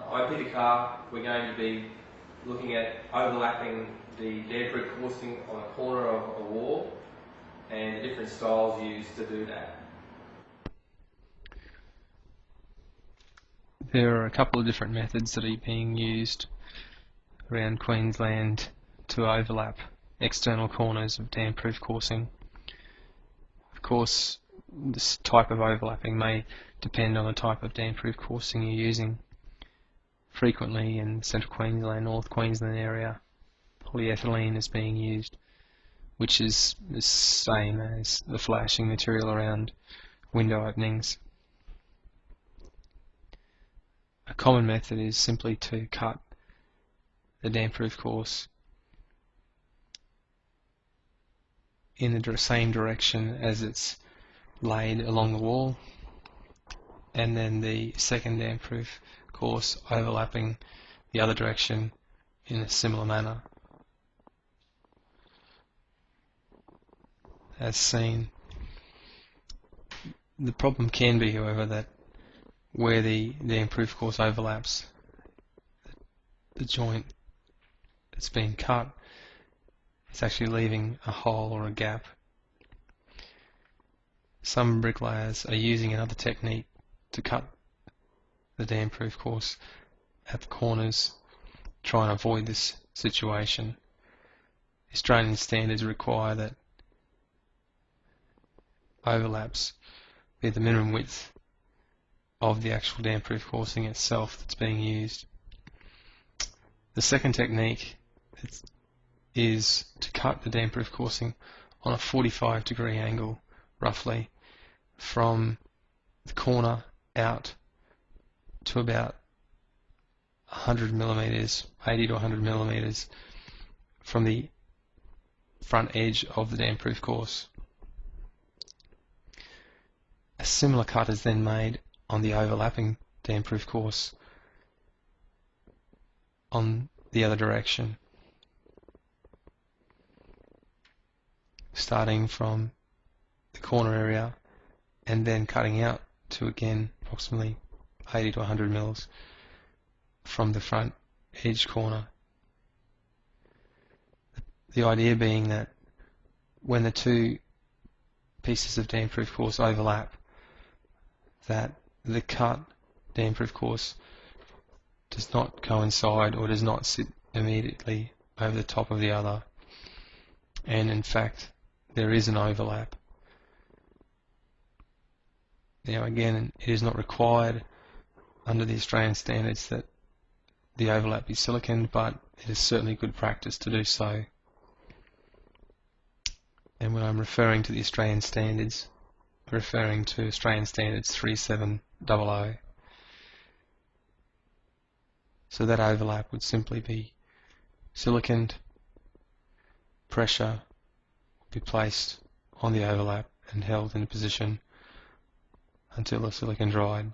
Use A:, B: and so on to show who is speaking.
A: IPita car, we're going to be looking at overlapping the damp-proof coursing on a corner of a wall and the different styles used to do that.
B: There are a couple of different methods that are being used around Queensland to overlap external corners of damp-proof coursing. Of course, this type of overlapping may depend on the type of damp-proof coursing you're using. Frequently in Central Queensland, North Queensland area, polyethylene is being used, which is the same as the flashing material around window openings. A common method is simply to cut the damp-proof course in the same direction as it's laid along the wall, and then the second damp-proof course overlapping the other direction in a similar manner as seen. The problem can be, however, that where the damp-proof course overlaps the joint that's being cut, it's actually leaving a hole or a gap. Some bricklayers are using another technique to cut the damp-proof course at the corners, try and avoid this situation. Australian standards require that overlaps be the minimum width of the actual damp-proof coursing itself that's being used. The second technique is to cut the damp-proof coursing on a 45-degree angle, roughly, from the corner out to about 100 millimeters, 80 to 100 millimeters from the front edge of the damp-proof course. A similar cut is then made on the overlapping damp-proof course on the other direction, starting from the corner area and then cutting out to again approximately 80 to 100 mils from the front edge corner. The idea being that when the two pieces of damp-proof course overlap, that the cut damp-proof course does not coincide or does not sit immediately over the top of the other, and in fact there is an overlap. Now again, it is not required under the Australian standards that the overlap be siliconed, but it is certainly good practice to do so. And when I'm referring to the Australian standards, I'm referring to Australian Standards 3700. So that overlap would simply be siliconed, pressure would be placed on the overlap and held in a position until the silicon dried.